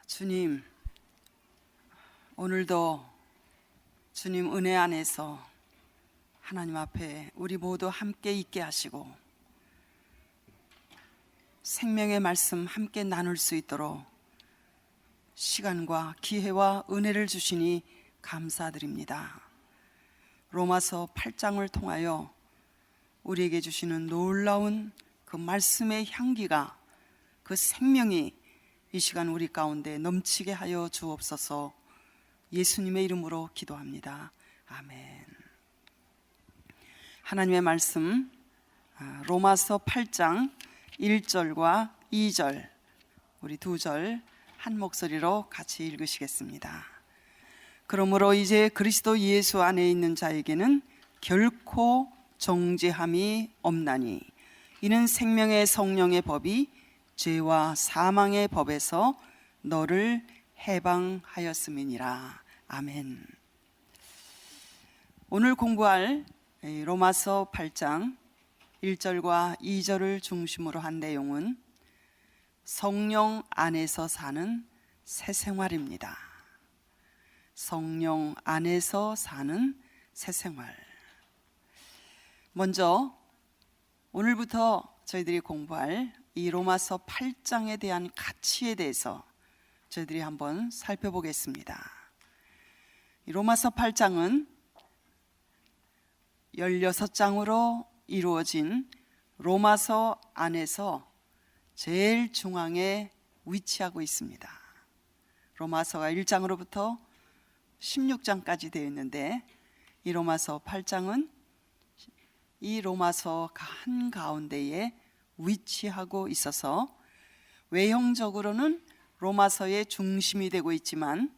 주님, 오늘도 주님 은혜 안에서 하나님 앞에 우리 모두 함께 있게 하시고 생명의 말씀 함께 나눌 수 있도록 시간과 기회와 은혜를 주시니 감사드립니다. 로마서 8장을 통하여 우리에게 주시는 놀라운 그 말씀의 향기가, 그 생명이 이 시간 우리 가운데 넘치게 하여 주옵소서. 예수님의 이름으로 기도합니다. 아멘. 하나님의 말씀, 로마서 8장 1절과 2절, 우리 두 절 한 목소리로 같이 읽으시겠습니다. 그러므로 이제 그리스도 예수 안에 있는 자에게는 결코 정죄함이 없나니 이는 생명의 성령의 법이 죄와 사망의 법에서 너를 해방하였음이니라. 아멘. 오늘 공부할 로마서 8장 1절과 2절을 중심으로 한 내용은 성령 안에서 사는 새 생활입니다. 성령 안에서 사는 새 생활. 먼저 오늘부터 저희들이 공부할 이 로마서 8장에 대한 가치에 대해서 저희들이 한번 살펴보겠습니다. 이 로마서 8장은 16장으로 이루어진 로마서 안에서 제일 중앙에 위치하고 있습니다. 로마서가 1장으로부터 16장까지 되어 있는데 이 로마서 8장은 이 로마서 한가운데에 위치하고 있어서 외형적으로는 로마서의 중심이 되고 있지만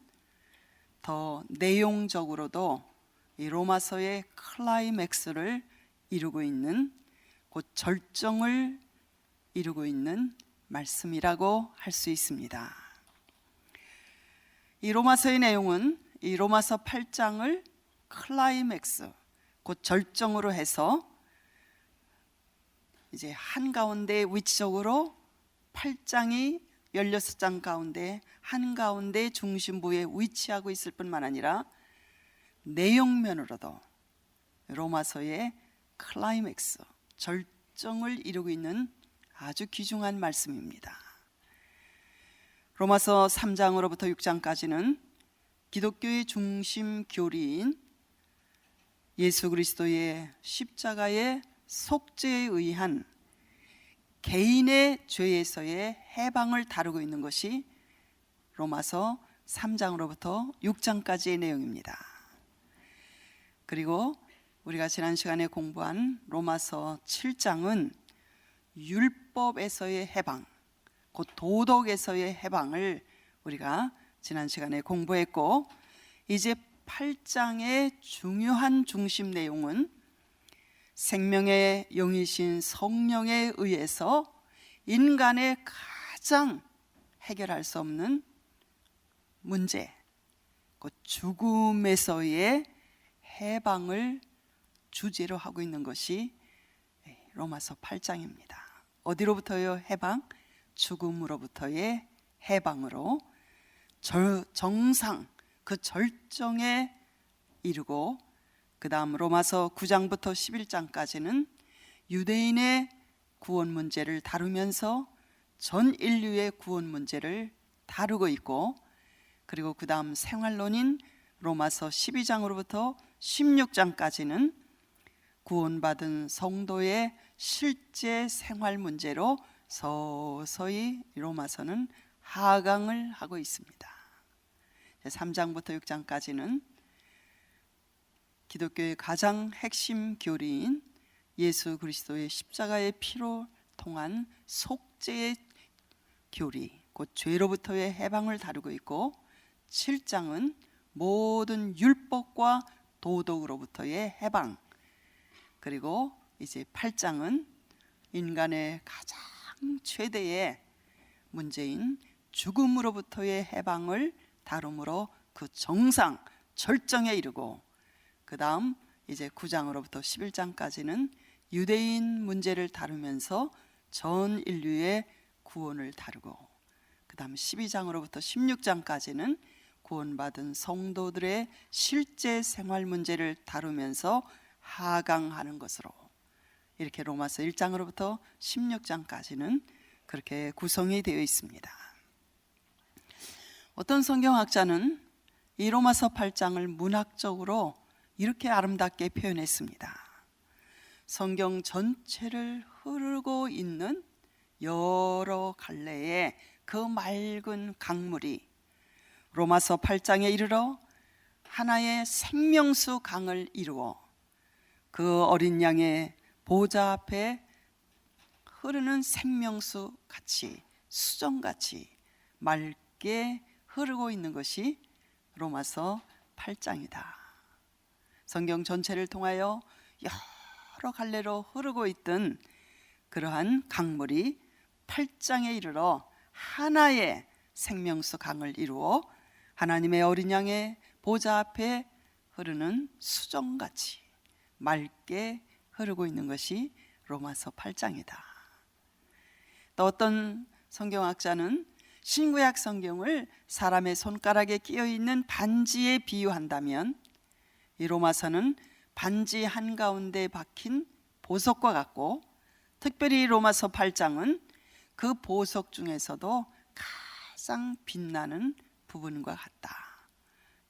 더 내용적으로도 이 로마서의 클라이맥스를 이루고 있는, 곧 절정을 이루고 있는 말씀이라고 할 수 있습니다. 이 로마서의 내용은 이 로마서 8장을 클라이맥스, 곧 절정으로 해서 이제 한가운데 위치적으로 8장이 16장 가운데 한가운데 중심부에 위치하고 있을 뿐만 아니라 내용면으로도 로마서의 클라이맥스, 절정을 이루고 있는 아주 귀중한 말씀입니다. 로마서 3장으로부터 6장까지는 기독교의 중심 교리인 예수 그리스도의 십자가의 속죄에 의한 개인의 죄에서의 해방을 다루고 있는 것이 로마서 3장으로부터 6장까지의 내용입니다. 그리고 우리가 지난 시간에 공부한 로마서 7장은 율법에서의 해방, 곧 도덕에서의 해방을 우리가 지난 시간에 공부했고, 이제 8장의 중요한 중심 내용은 생명의 영이신 성령에 의해서 인간의 가장 해결할 수 없는 문제, 곧 죽음에서의 해방을 주제로 하고 있는 것이 로마서 8장입니다. 어디로부터의 해방? 죽음으로부터의 해방으로 정상, 그 절정에 이르고, 그 다음 로마서 9장부터 11장까지는 유대인의 구원 문제를 다루면서 전 인류의 구원 문제를 다루고 있고, 그리고 그 다음 생활론인 로마서 12장으로부터 16장까지는 구원받은 성도의 실제 생활 문제로 서서히 로마서는 하강을 하고 있습니다. 3장부터 6장까지는 기독교의 가장 핵심 교리인 예수 그리스도의 십자가의 피로 통한 속죄의 교리, 곧 죄로부터의 해방을 다루고 있고, 7장은 모든 율법과 도덕으로부터의 해방, 그리고 이제 8장은 인간의 가장 최대의 문제인 죽음으로부터의 해방을 다루므로 그 정상, 절정에 이르고, 그 다음 이제 9장으로부터 11장까지는 유대인 문제를 다루면서 전 인류의 구원을 다루고, 그 다음 12장으로부터 16장까지는 구원받은 성도들의 실제 생활 문제를 다루면서 하강하는 것으로, 이렇게 로마서 1장으로부터 16장까지는 그렇게 구성이 되어 있습니다. 어떤 성경학자는 이 로마서 8장을 문학적으로 이렇게 아름답게 표현했습니다. 성경 전체를 흐르고 있는 여러 갈래의 그 맑은 강물이 로마서 8장에 이르러 하나의 생명수 강을 이루어 그 어린 양의 보좌 앞에 흐르는 생명수 같이, 수정같이 맑게 흐르고 있는 것이 로마서 8장이다. 성경 전체를 통하여 여러 갈래로 흐르고 있던 그러한 강물이 8장에 이르러 하나의 생명수 강을 이루어 하나님의 어린 양의 보좌 앞에 흐르는 수정같이 맑게 흐르고 있는 것이 로마서 8장이다. 또 어떤 성경학자는 신구약 성경을 사람의 손가락에 끼어 있는 반지에 비유한다면 이 로마서는 반지 한가운데 박힌 보석과 같고, 특별히 로마서 8장은 그 보석 중에서도 가장 빛나는 부분과 같다.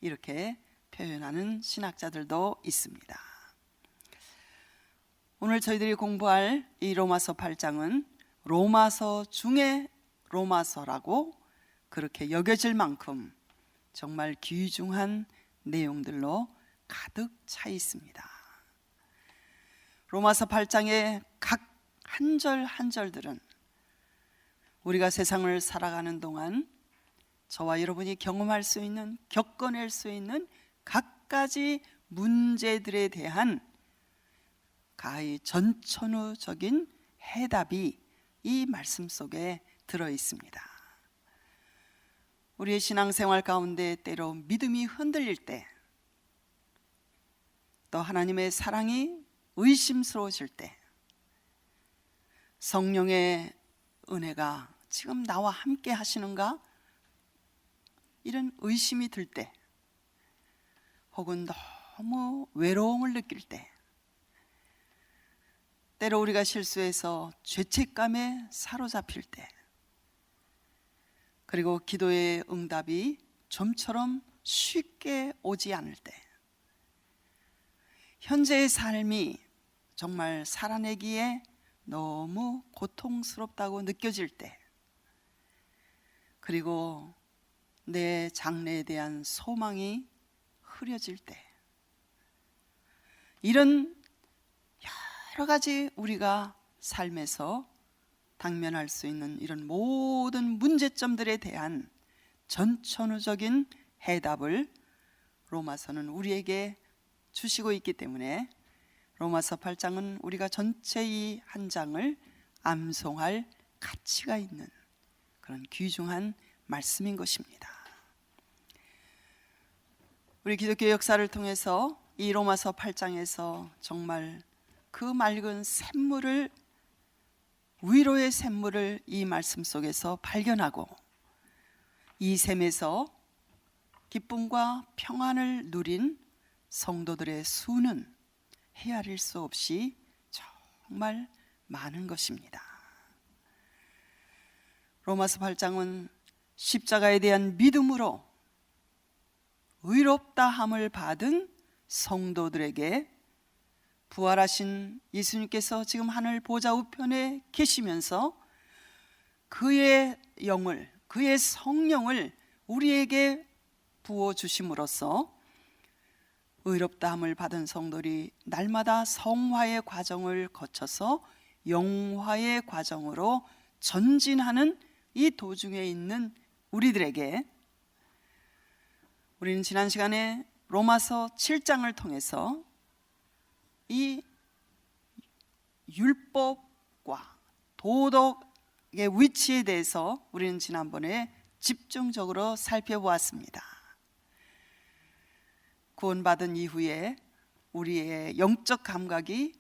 이렇게 표현하는 신학자들도 있습니다. 오늘 저희들이 공부할 이 로마서 8장은 로마서 중에 로마서라고 그렇게 여겨질 만큼 정말 귀중한 내용들로 가득 차 있습니다. 로마서 8장의 각 한 절 한 절들은 우리가 세상을 살아가는 동안 저와 여러분이 경험할 수 있는, 겪어낼 수 있는 갖가지 문제들에 대한 가히 전천후적인 해답이 이 말씀 속에 들어 있습니다. 우리의 신앙생활 가운데 때로 믿음이 흔들릴 때, 또 하나님의 사랑이 의심스러워질 때, 성령의 은혜가 지금 나와 함께 하시는가? 이런 의심이 들 때, 혹은 너무 외로움을 느낄 때, 때로 우리가 실수해서 죄책감에 사로잡힐 때, 그리고 기도의 응답이 좀처럼 쉽게 오지 않을 때, 현재의 삶이 정말 살아내기에 너무 고통스럽다고 느껴질 때, 그리고 내 장래에 대한 소망이 흐려질 때, 이런 여러 가지 우리가 삶에서 당면할 수 있는 이런 모든 문제점들에 대한 전천후적인 해답을 로마서는 우리에게 주시고 있기 때문에 로마서 8장은 우리가 전체 이 한 장을 암송할 가치가 있는 그런 귀중한 말씀인 것입니다. 우리 기독교 역사를 통해서 이 로마서 8장에서 정말 그 맑은 샘물을, 위로의 샘물을 이 말씀 속에서 발견하고, 이 샘에서 기쁨과 평안을 누린 성도들의 수는 헤아릴 수 없이 정말 많은 것입니다. 로마서 8장은 십자가에 대한 믿음으로 의롭다함을 받은 성도들에게 부활하신 예수님께서 지금 하늘 보좌 우편에 계시면서 그의 영을, 그의 성령을 우리에게 부어주심으로써 의롭다함을 받은 성도들이 날마다 성화의 과정을 거쳐서 영화의 과정으로 전진하는 이 도중에 있는 우리들에게, 우리는 지난 시간에 로마서 7장을 통해서 이 율법과 도덕의 위치에 대해서 우리는 지난번에 집중적으로 살펴보았습니다. 구원받은 이후에 우리의 영적 감각이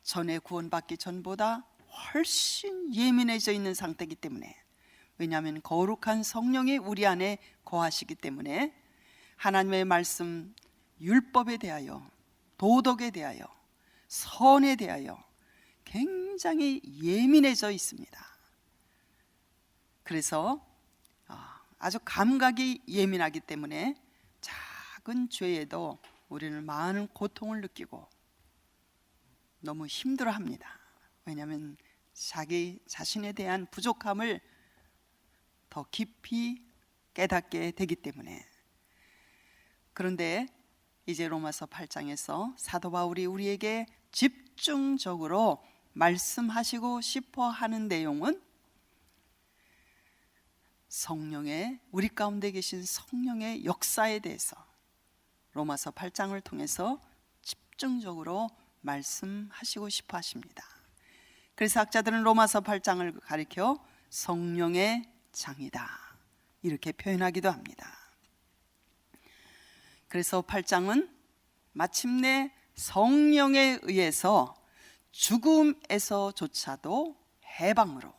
전에 구원받기 전보다 훨씬 예민해져 있는 상태이기 때문에 왜냐하면 거룩한 성령이 우리 안에 거하시기 때문에 하나님의 말씀, 율법에 대하여, 도덕에 대하여, 선에 대하여 굉장히 예민해져 있습니다. 그래서 아주 감각이 예민하기 때문에 작은 죄에도 우리는 많은 고통을 느끼고 너무 힘들어합니다. 왜냐하면 자기 자신에 대한 부족함을 더 깊이 깨닫게 되기 때문에. 그런데 이제 로마서 8장에서 사도 바울이 우리에게 집중적으로 말씀하시고 싶어 하는 내용은 성령의, 우리 가운데 계신 성령의 역사에 대해서 로마서 8장을 통해서 집중적으로 말씀하시고 싶어 하십니다. 그래서 학자들은 로마서 8장을 가리켜 성령의 장이다 이렇게 표현하기도 합니다. 그래서 8장은 마침내 성령에 의해서 죽음에서조차도 해방으로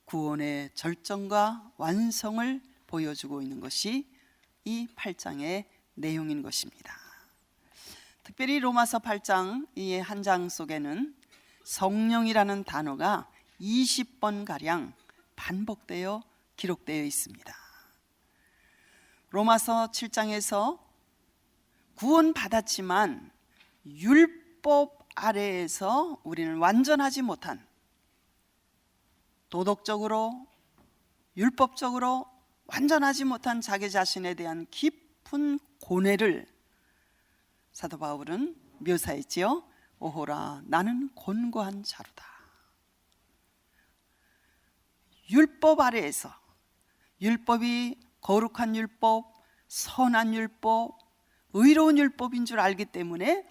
구원의 절정과 완성을 보여주고 있는 것이 이 8장의 내용인 것입니다. 특별히 로마서 8장 이 한 장 속에는 성령이라는 단어가 20번가량 반복되어 기록되어 있습니다. 로마서 7장에서 구원받았지만 율법 아래에서 우리는 완전하지 못한, 도덕적으로 율법적으로 완전하지 못한 자기 자신에 대한 깊은 고뇌를 사도 바울은 묘사했지요. 오호라 나는 곤고한 자루다. 율법 아래에서, 율법이 거룩한 율법, 선한 율법, 의로운 율법인 줄 알기 때문에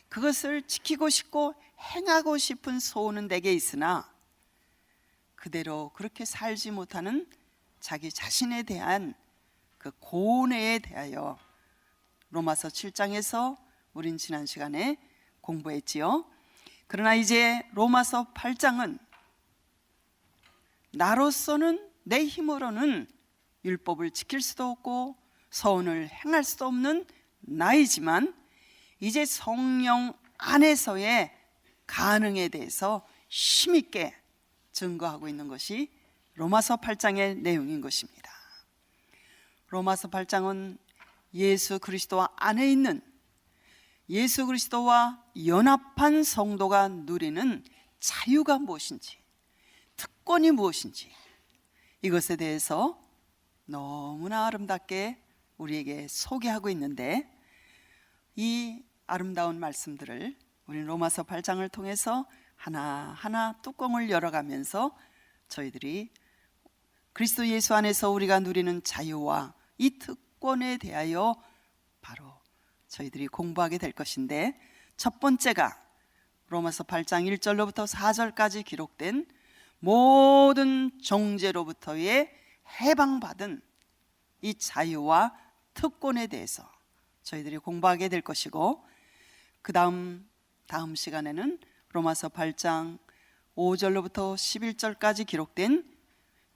그것을 지키고 싶고 행하고 싶은 소원은 내게 있으나 그대로 그렇게 살지 못하는 자기 자신에 대한 그 고뇌에 대하여 로마서 7장에서 우린 지난 시간에 공부했지요. 그러나 이제 로마서 8장은 나로서는, 내 힘으로는 율법을 지킬 수도 없고 서원을 행할 수도 없는 나이지만 이제 성령 안에서의 가능에 대해서 힘있게 증거하고 있는 것이 로마서 8장의 내용인 것입니다. 로마서 8장은 예수 그리스도 안에 있는, 예수 그리스도와 연합한 성도가 누리는 자유가 무엇인지, 특권이 무엇인지, 이것에 대해서 너무나 아름답게 우리에게 소개하고 있는데, 이 아름다운 말씀들을 우리는 로마서 8장을 통해서 하나하나 뚜껑을 열어가면서 저희들이 그리스도 예수 안에서 우리가 누리는 자유와 이 특권에 대하여 바로 저희들이 공부하게 될 것인데, 첫 번째가 로마서 8장 1절로부터 4절까지 기록된 모든 정죄로부터의 해방받은 이 자유와 특권에 대해서 저희들이 공부하게 될 것이고, 그 다음 시간에는 로마서 8장 5절로부터 11절까지 기록된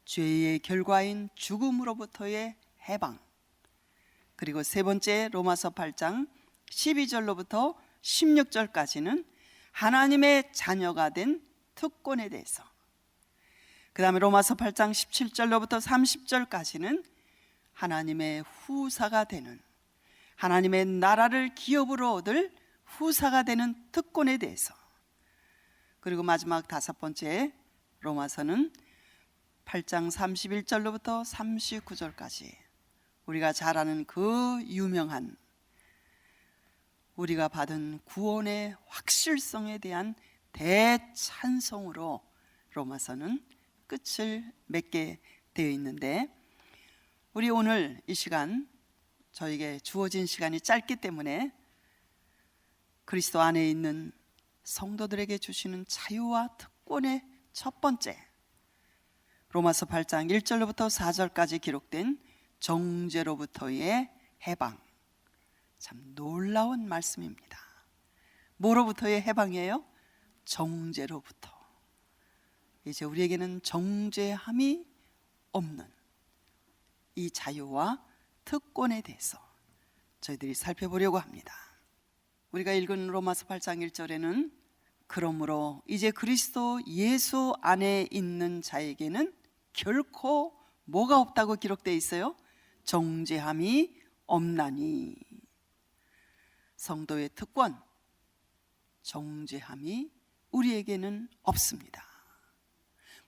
죄의 결과인 죽음으로부터의 해방, 그리고 세 번째 로마서 8장 12절로부터 16절까지는 하나님의 자녀가 된 특권에 대해서, 그 다음에 로마서 8장 17절로부터 30절까지는 하나님의 후사가 되는, 하나님의 나라를 기업으로 얻을 후사가 되는 특권에 대해서, 그리고 마지막 다섯 번째 로마서는 8장 31절로부터 39절까지 우리가 잘 아는 그 유명한 우리가 받은 구원의 확실성에 대한 대찬송으로 로마서는 끝을 맺게 되어 있는데, 우리 오늘 이 시간, 저에게 주어진 시간이 짧기 때문에 그리스도 안에 있는 성도들에게 주시는 자유와 특권의 첫 번째, 로마서 8장 1절로부터 4절까지 기록된 정죄로부터의 해방, 참 놀라운 말씀입니다. 뭐로부터의 해방이에요? 정죄로부터. 이제 우리에게는 정죄함이 없는 이 자유와 특권에 대해서 저희들이 살펴보려고 합니다. 우리가 읽은 로마서 8장 1절에는 그러므로 이제 그리스도 예수 안에 있는 자에게는 결코 뭐가 없다고 기록되어 있어요? 정죄함이 없나니. 성도의 특권, 정죄함이 우리에게는 없습니다.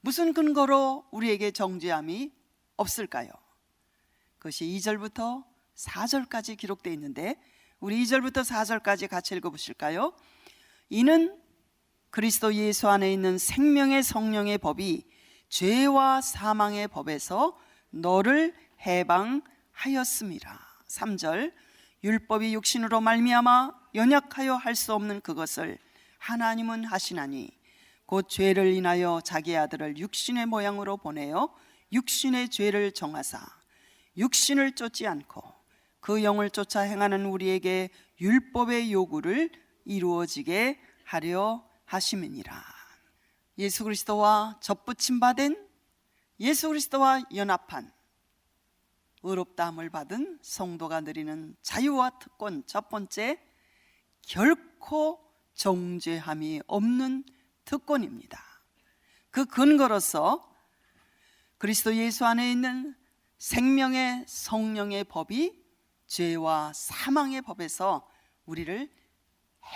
무슨 근거로 우리에게 정죄함이 없을까요? 그것이 2절부터 4절까지 기록되어 있는데 우리 2절부터 4절까지 같이 읽어보실까요? 이는 그리스도 예수 안에 있는 생명의 성령의 법이 죄와 사망의 법에서 너를 해방하였음이라. 3절 율법이 육신으로 말미암아 연약하여 할 수 없는 그것을 하나님은 하시나니 곧 죄를 인하여 자기 아들을 육신의 모양으로 보내어 육신의 죄를 정하사 육신을 쫓지 않고 그 영을 쫓아 행하는 우리에게 율법의 요구를 이루어지게 하려 하심이니라. 예수 그리스도와 접붙임 받은, 예수 그리스도와 연합한, 의롭다함을 받은 성도가 누리는 자유와 특권, 첫 번째, 결코 정죄함이 없는 특권입니다. 그 근거로서 그리스도 예수 안에 있는 생명의 성령의 법이 죄와 사망의 법에서 우리를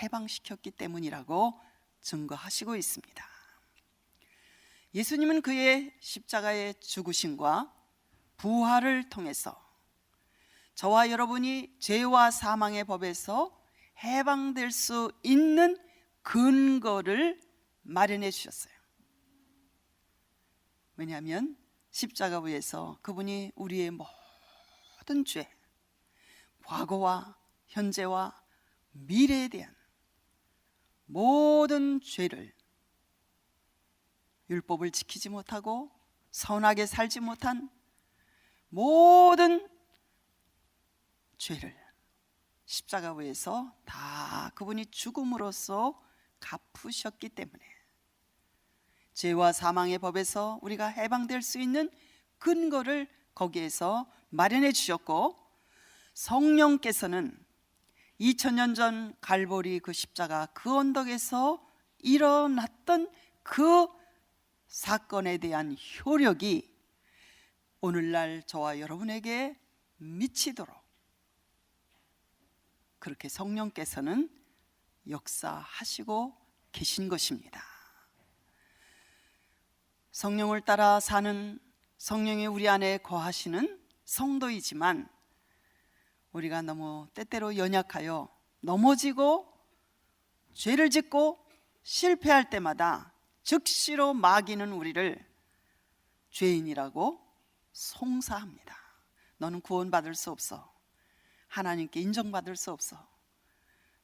해방시켰기 때문이라고 증거하시고 있습니다. 예수님은 그의 십자가의 죽으심과 부활을 통해서 저와 여러분이 죄와 사망의 법에서 해방될 수 있는 근거를 마련해 주셨어요. 왜냐하면 십자가 위에서 그분이 우리의 모든 죄, 과거와 현재와 미래에 대한 모든 죄를, 율법을 지키지 못하고 선하게 살지 못한 모든 죄를 십자가 위에서 다 그분이 죽음으로써 갚으셨기 때문에 죄와 사망의 법에서 우리가 해방될 수 있는 근거를 거기에서 마련해 주셨고, 성령께서는 2000년 전 갈보리 그 십자가 그 언덕에서 일어났던 그 사건에 대한 효력이 오늘날 저와 여러분에게 미치도록 그렇게 성령께서는 역사하시고 계신 것입니다. 성령을 따라 사는, 성령이 우리 안에 거하시는 성도이지만 우리가 너무 때때로 연약하여 넘어지고 죄를 짓고 실패할 때마다 즉시로 마귀는 우리를 죄인이라고 송사합니다. 너는 구원받을 수 없어. 하나님께 인정받을 수 없어.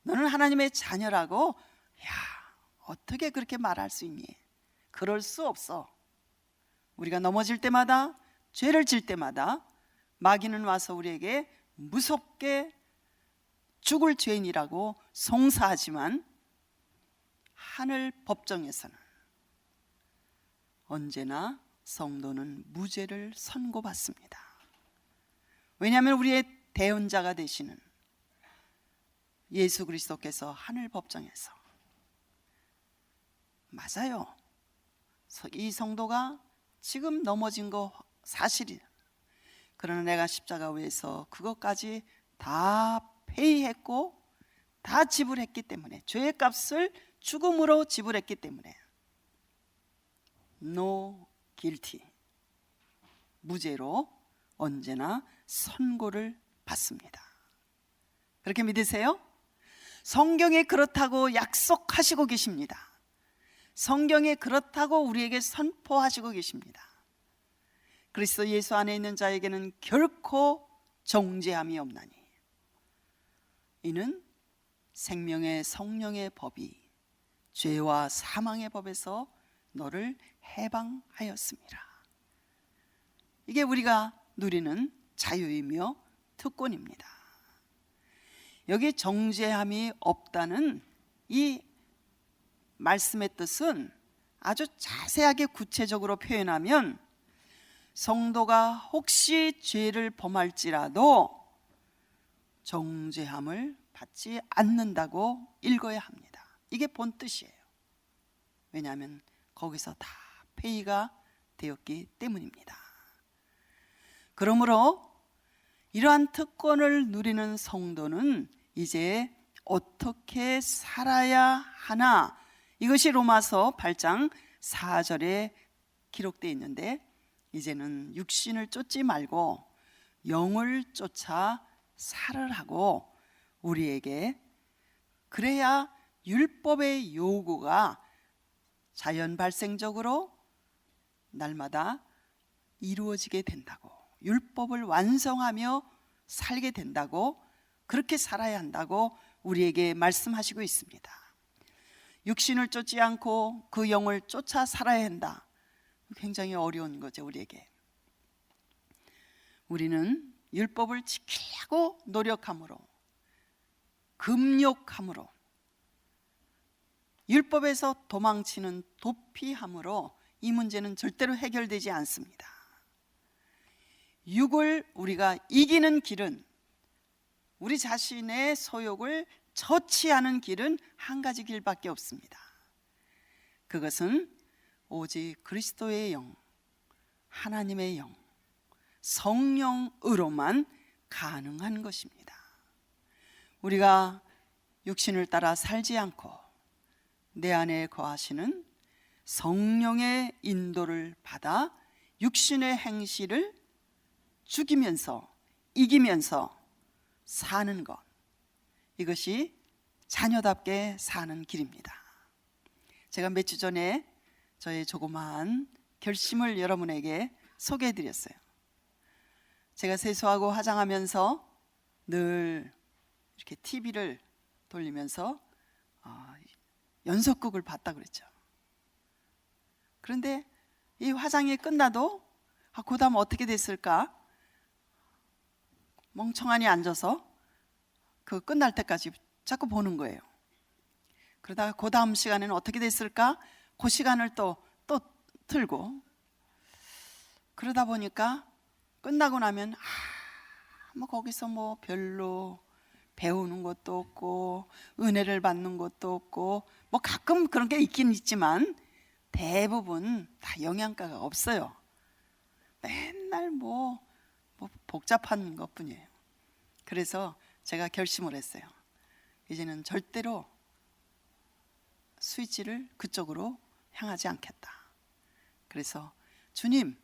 너는 하나님의 자녀라고, 야, 어떻게 그렇게 말할 수 있니? 그럴 수 없어. 우리가 넘어질 때마다, 죄를 질 때마다 마귀는 와서 우리에게 무섭게 죽을 죄인이라고 송사하지만 하늘 법정에서는 언제나 성도는 무죄를 선고받습니다. 왜냐하면 우리의 대언자가 되시는 예수 그리스도께서 하늘 법정에서, 맞아요, 이 성도가 지금 넘어진 거 사실이에요. 그러나 내가 십자가 위에서 그것까지 다 페이했고 다 지불했기 때문에, 죄의 값을 죽음으로 지불했기 때문에 No guilty, 무죄로 언제나 선고를 받습니다. 그렇게 믿으세요? 성경에 그렇다고 약속하시고 계십니다. 성경에 그렇다고 우리에게 선포하시고 계십니다. 그리스도 예수 안에 있는 자에게는 결코 정죄함이 없나니 이는 생명의 성령의 법이 죄와 사망의 법에서 너를 해방하였습니다. 이게 우리가 누리는 자유이며 특권입니다. 여기 정죄함이 없다는 이 말씀의 뜻은 아주 자세하게 구체적으로 표현하면 성도가 혹시 죄를 범할지라도 정죄함을 받지 않는다고 읽어야 합니다. 이게 본 뜻이에요. 왜냐하면 거기서 다 폐의가 되었기 때문입니다. 그러므로 이러한 특권을 누리는 성도는 이제 어떻게 살아야 하나, 이것이 로마서 8장 4절에 기록되어 있는데, 이제는 육신을 쫓지 말고 영을 쫓아 살으라고 우리에게, 그래야 율법의 요구가 자연 발생적으로 날마다 이루어지게 된다고, 율법을 완성하며 살게 된다고, 그렇게 살아야 한다고 우리에게 말씀하시고 있습니다. 육신을 쫓지 않고 그 영을 쫓아 살아야 한다. 굉장히 어려운 거죠, 우리에게. 우리는 율법을 지키려고 노력함으로, 금욕함으로, 율법에서 도망치는 도피함으로 이 문제는 절대로 해결되지 않습니다. 육을 우리가 이기는 길은, 우리 자신의 소욕을 처치하는 길은 한 가지 길밖에 없습니다. 그것은 오직 그리스도의 영, 하나님의 영, 성령으로만 가능한 것입니다. 우리가 육신을 따라 살지 않고 내 안에 거하시는 성령의 인도를 받아 육신의 행실을 죽이면서, 이기면서 사는 것, 이것이 자녀답게 사는 길입니다. 제가 몇 주 전에 저의 조그마한 결심을 여러분에게 소개해 드렸어요. 제가 세수하고 화장하면서 늘 이렇게 TV를 돌리면서 연속극을 봤다 그랬죠. 그런데 이 화장이 끝나도 그 다음 어떻게 됐을까? 멍청하니 앉아서 그 끝날 때까지 자꾸 보는 거예요. 그러다가 그 다음 시간에는 어떻게 됐을까? 그 시간을 또 틀고, 그러다 보니까 끝나고 나면 뭐 거기서 뭐 별로 배우는 것도 없고 은혜를 받는 것도 없고, 뭐 가끔 그런 게 있긴 있지만 대부분 다 영양가가 없어요. 맨날 뭐 복잡한 것뿐이에요. 그래서 제가 결심을 했어요. 이제는 절대로 스위치를 그쪽으로 향하지 않겠다. 그래서 주님,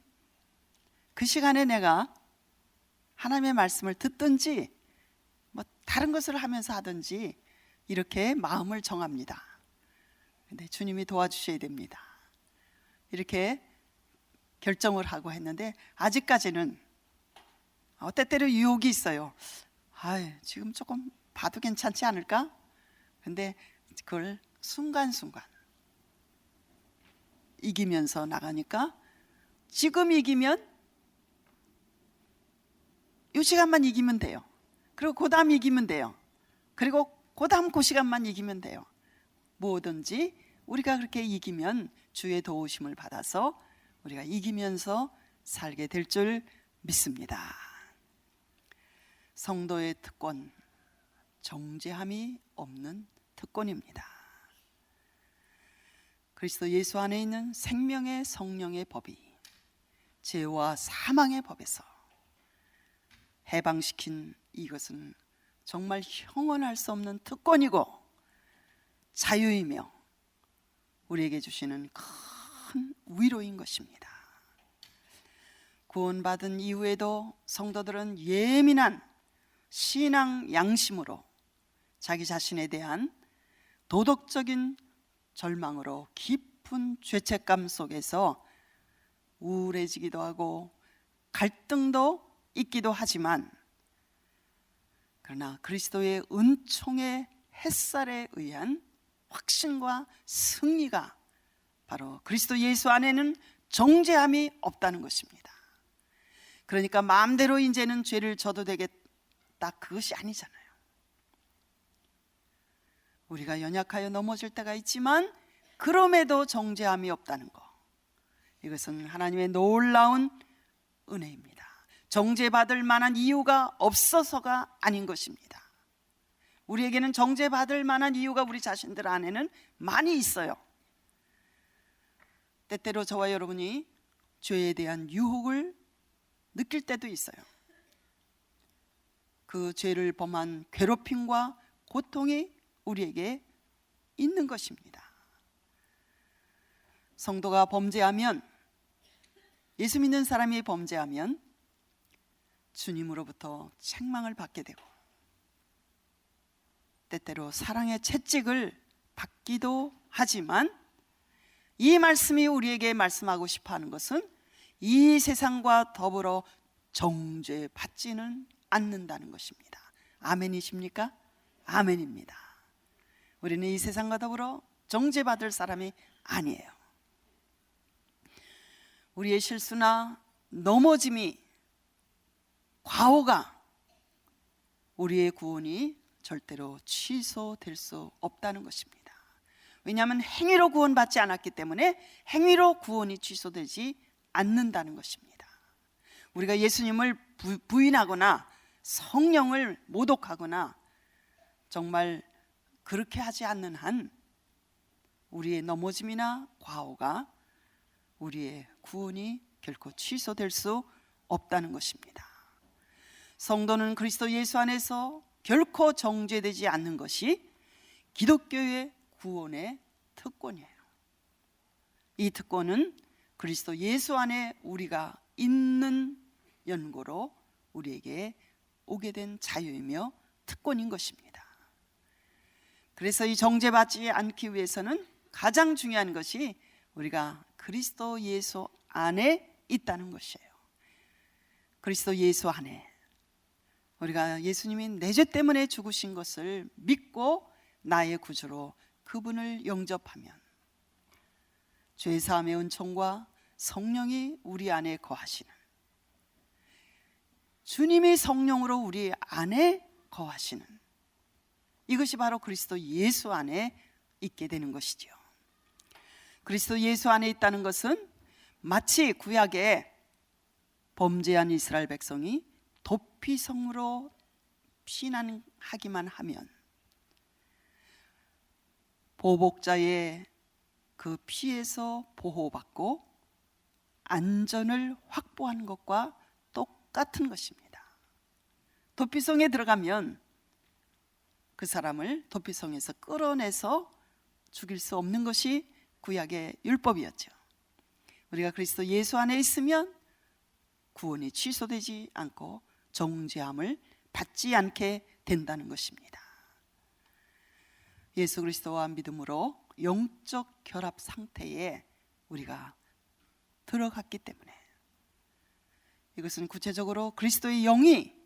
그 시간에 내가 하나님의 말씀을 듣든지 뭐 다른 것을 하면서 하든지 이렇게 마음을 정합니다. 근데 주님이 도와주셔야 됩니다. 이렇게 결정을 하고 했는데, 아직까지는 때때로 유혹이 있어요. 지금 조금 봐도 괜찮지 않을까? 근데 그걸 순간순간 이기면서 나가니까, 지금 이기면 이 시간만 이기면 돼요. 그리고 그 다음 이기면 돼요. 그리고 그 다음 그 시간만 이기면 돼요. 뭐든지 우리가 그렇게 이기면 주의 도우심을 받아서 우리가 이기면서 살게 될 줄 믿습니다. 성도의 특권, 정죄함이 없는 특권입니다. 그리스도 예수 안에 있는 생명의 성령의 법이 죄와 사망의 법에서 해방시킨 이것은 정말 형언할 수 없는 특권이고 자유이며 우리에게 주시는 큰 위로인 것입니다. 구원받은 이후에도 성도들은 예민한 신앙 양심으로 자기 자신에 대한 도덕적인 절망으로 깊은 죄책감 속에서 우울해지기도 하고 갈등도 있기도 하지만, 그러나 그리스도의 은총의 햇살에 의한 확신과 승리가 바로 그리스도 예수 안에는 정죄함이 없다는 것입니다. 그러니까 마음대로 이제는 죄를 져도 되겠다, 그것이 아니잖아요. 우리가 연약하여 넘어질 때가 있지만 그럼에도 정죄함이 없다는 것, 이것은 하나님의 놀라운 은혜입니다. 정죄받을 만한 이유가 없어서가 아닌 것입니다. 우리에게는 정죄받을 만한 이유가 우리 자신들 안에는 많이 있어요. 때때로 저와 여러분이 죄에 대한 유혹을 느낄 때도 있어요. 그 죄를 범한 괴롭힘과 고통이 우리에게 있는 것입니다. 성도가 범죄하면, 예수 믿는 사람이 범죄하면 주님으로부터 책망을 받게 되고 때때로 사랑의 채찍을 받기도 하지만, 이 말씀이 우리에게 말씀하고 싶어 하는 것은 이 세상과 더불어 정죄받지는 않는다는 것입니다. 아멘이십니까? 아멘입니다. 우리는 이 세상과 더불어 정죄받을 사람이 아니에요. 우리의 실수나 넘어짐이, 과오가 우리의 구원이 절대로 취소될 수 없다는 것입니다. 왜냐하면 행위로 구원받지 않았기 때문에 행위로 구원이 취소되지 않는다는 것입니다. 우리가 예수님을 부인하거나 성령을 모독하거나 정말 그렇게 하지 않는 한 우리의 넘어짐이나 과오가 우리의 구원이 결코 취소될 수 없다는 것입니다. 성도는 그리스도 예수 안에서 결코 정죄되지 않는 것이 기독교의 구원의 특권이에요. 이 특권은 그리스도 예수 안에 우리가 있는 연고로 우리에게 오게 된 자유이며 특권인 것입니다. 그래서 이 정죄받지 않기 위해서는 가장 중요한 것이 우리가 그리스도 예수 안에 있다는 것이에요. 그리스도 예수 안에 우리가 예수님이 내 죄 때문에 죽으신 것을 믿고 나의 구주로 그분을 영접하면 죄사함의 은총과 성령이 우리 안에 거하시는, 주님이 성령으로 우리 안에 거하시는, 이것이 바로 그리스도 예수 안에 있게 되는 것이죠. 그리스도 예수 안에 있다는 것은 마치 구약에 범죄한 이스라엘 백성이 도피성으로 피난하기만 하면 보복자의 그 피해서 보호받고 안전을 확보하는 것과 똑같은 것입니다. 도피성에 들어가면 그 사람을 도피성에서 끌어내서 죽일 수 없는 것이 구약의 율법이었죠. 우리가 그리스도 예수 안에 있으면 구원이 취소되지 않고 정죄함을 받지 않게 된다는 것입니다. 예수 그리스도와 믿음으로 영적 결합 상태에 우리가 들어갔기 때문에, 이것은 구체적으로 그리스도의 영이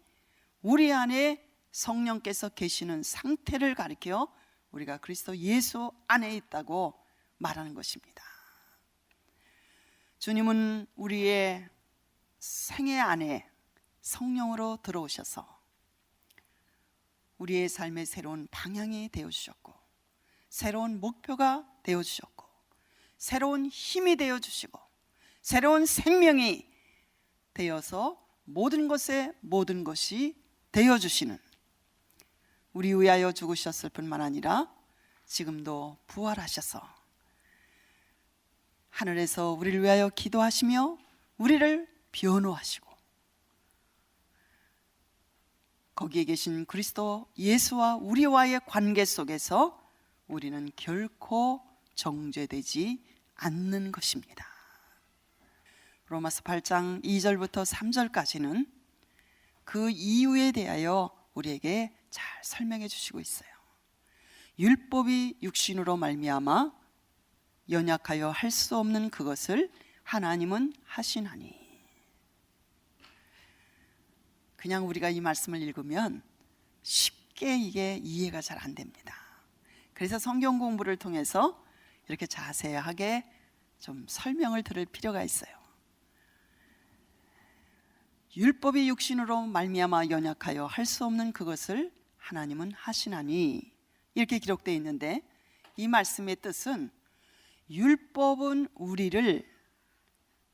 우리 안에 성령께서 계시는 상태를 가리켜 우리가 그리스도 예수 안에 있다고 말하는 것입니다. 주님은 우리의 생애 안에 성령으로 들어오셔서 우리의 삶의 새로운 방향이 되어주셨고, 새로운 목표가 되어주셨고, 새로운 힘이 되어주시고, 새로운 생명이 되어서 모든 것에 모든 것이 되어주시는, 우리 위하여 죽으셨을 뿐만 아니라 지금도 부활하셔서 하늘에서 우리를 위하여 기도하시며 우리를 변호하시고, 거기에 계신 그리스도 예수와 우리와의 관계 속에서 우리는 결코 정죄되지 않는 것입니다. 로마서 8장 2절부터 3절까지는 그 이유에 대하여 우리에게 잘 설명해 주시고 있어요. 율법이 육신으로 말미암아 연약하여 할 수 없는 그것을 하나님은 하시나니. 그냥 우리가 이 말씀을 읽으면 쉽게 이게 이해가 잘 안 됩니다. 그래서 성경 공부를 통해서 이렇게 자세하게 좀 설명을 들을 필요가 있어요. 율법이 육신으로 말미암아 연약하여 할 수 없는 그것을 하나님은 하시나니, 이렇게 기록되어 있는데, 이 말씀의 뜻은 율법은 우리를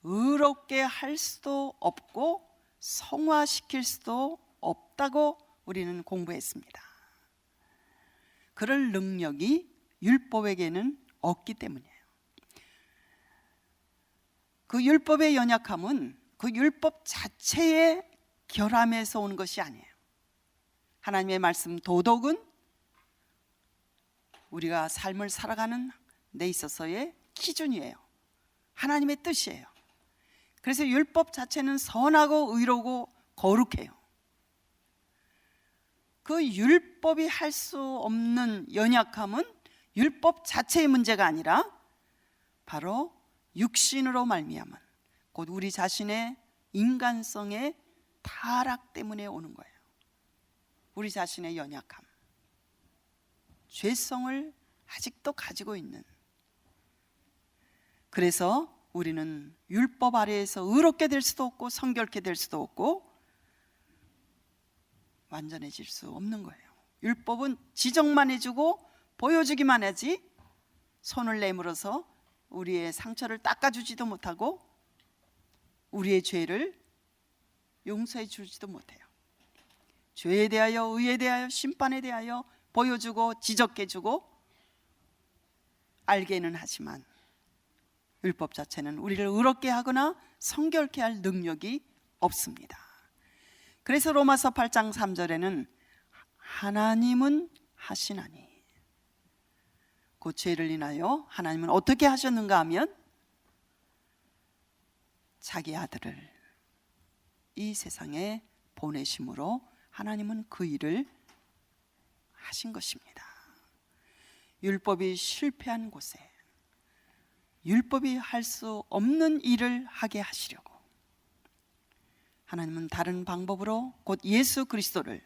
의롭게 할 수도 없고 성화시킬 수도 없다고 우리는 공부했습니다. 그럴 능력이 율법에게는 없기 때문이에요. 그 율법의 연약함은 그 율법 자체의 결함에서 오는 것이 아니에요. 하나님의 말씀 도덕은 우리가 삶을 살아가는 데 있어서의 기준이에요. 하나님의 뜻이에요. 그래서 율법 자체는 선하고 의로고 거룩해요. 그 율법이 할 수 없는 연약함은 율법 자체의 문제가 아니라 바로 육신으로 말미암은, 곧 우리 자신의 인간성의 타락 때문에 오는 거예요. 우리 자신의 연약함, 죄성을 아직도 가지고 있는. 그래서 우리는 율법 아래에서 의롭게 될 수도 없고 성결케 될 수도 없고 완전해질 수 없는 거예요. 율법은 지적만 해주고 보여주기만 하지 손을 내밀어서 우리의 상처를 닦아주지도 못하고 우리의 죄를 용서해 주지도 못해요. 죄에 대하여, 의에 대하여, 심판에 대하여 보여주고 지적해주고 알게는 하지만 율법 자체는 우리를 의롭게 하거나 성결케 할 능력이 없습니다. 그래서 로마서 8장 3절에는 하나님은 하시나니, 그 죄를 인하여 하나님은 어떻게 하셨는가 하면 자기 아들을 이 세상에 보내심으로 하나님은 그 일을 하신 것입니다. 율법이 실패한 곳에 율법이 할 수 없는 일을 하게 하시려고 하나님은 다른 방법으로, 곧 예수 그리스도를,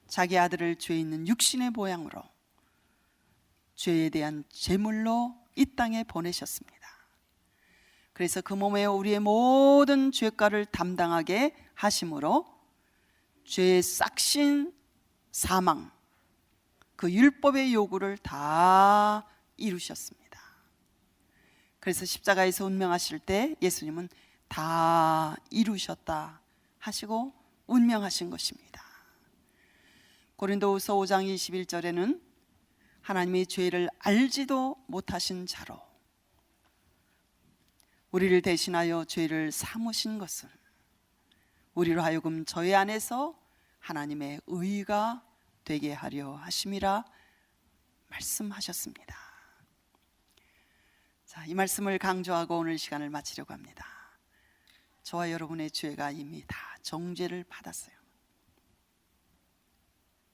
자기 아들을 죄 있는 육신의 모양으로 죄에 대한 제물로 이 땅에 보내셨습니다. 그래서 그 몸에 우리의 모든 죄가를 담당하게 하심으로 죄의 싹신 사망, 그 율법의 요구를 다 이루셨습니다. 그래서 십자가에서 운명하실 때 예수님은 다 이루셨다 하시고 운명하신 것입니다. 고린도후서 5장 21절에는 하나님이 죄를 알지도 못하신 자로 우리를 대신하여 죄를 삼으신 것은 우리로 하여금 저희 안에서 하나님의 의가 되게 하려 하심이라 말씀하셨습니다. 자, 이 말씀을 강조하고 오늘 시간을 마치려고 합니다. 저와 여러분의 죄가 이미 다 정죄를 받았어요.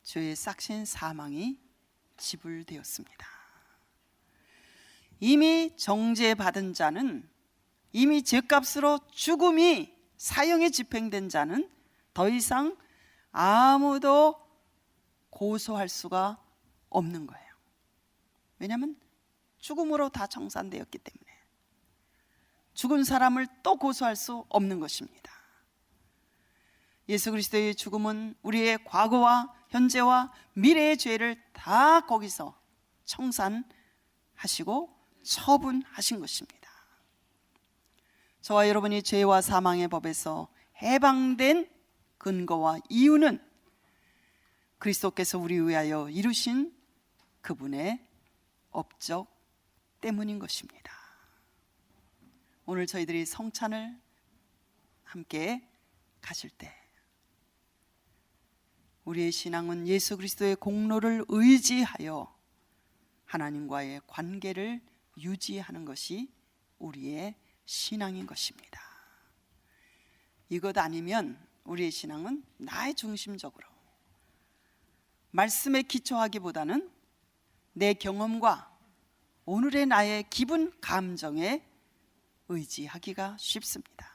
죄의 싹신 사망이 지불되었습니다. 이미 정죄받은 자는, 이미 죄값으로 죽음이 사형에 집행된 자는 더 이상 아무도 고소할 수가 없는 거예요. 왜냐하면 죽음으로 다 청산되었기 때문에 죽은 사람을 또 고소할 수 없는 것입니다. 예수 그리스도의 죽음은 우리의 과거와 현재와 미래의 죄를 다 거기서 청산하시고 처분하신 것입니다. 저와 여러분이 죄와 사망의 법에서 해방된 근거와 이유는 그리스도께서 우리 위하여 이루신 그분의 업적 때문인 것입니다. 오늘 저희들이 성찬을 함께 가실 때 우리의 신앙은 예수 그리스도의 공로를 의지하여 하나님과의 관계를 유지하는 것이 우리의 신앙인 것입니다. 이것 아니면 우리의 신앙은 나의 중심적으로 말씀에 기초하기보다는 내 경험과 오늘의 나의 기분, 감정에 의지하기가 쉽습니다.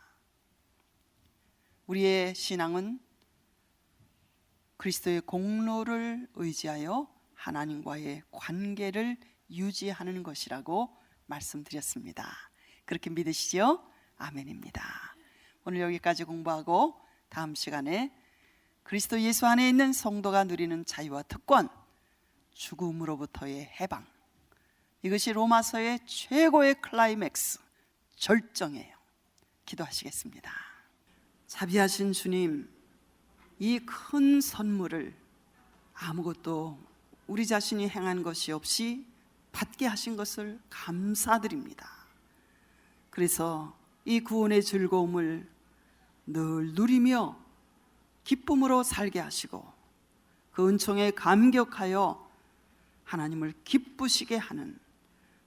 우리의 신앙은 그리스도의 공로를 의지하여 하나님과의 관계를 유지하는 것이라고 말씀드렸습니다. 그렇게 믿으시죠? 아멘입니다. 오늘 여기까지 공부하고 다음 시간에 그리스도 예수 안에 있는 성도가 누리는 자유와 특권, 죽음으로부터의 해방, 이것이 로마서의 최고의 클라이맥스, 절정이에요. 기도하시겠습니다. 자비하신 주님, 이 큰 선물을 아무것도 우리 자신이 행한 것이 없이 받게 하신 것을 감사드립니다. 그래서 이 구원의 즐거움을 늘 누리며 기쁨으로 살게 하시고 그 은총에 감격하여 하나님을 기쁘시게 하는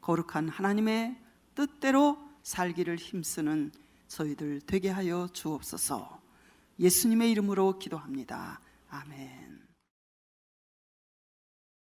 거룩한 하나님의 뜻대로 살기를 힘쓰는 저희들 되게 하여 주옵소서. 예수님의 이름으로 기도합니다. 아멘.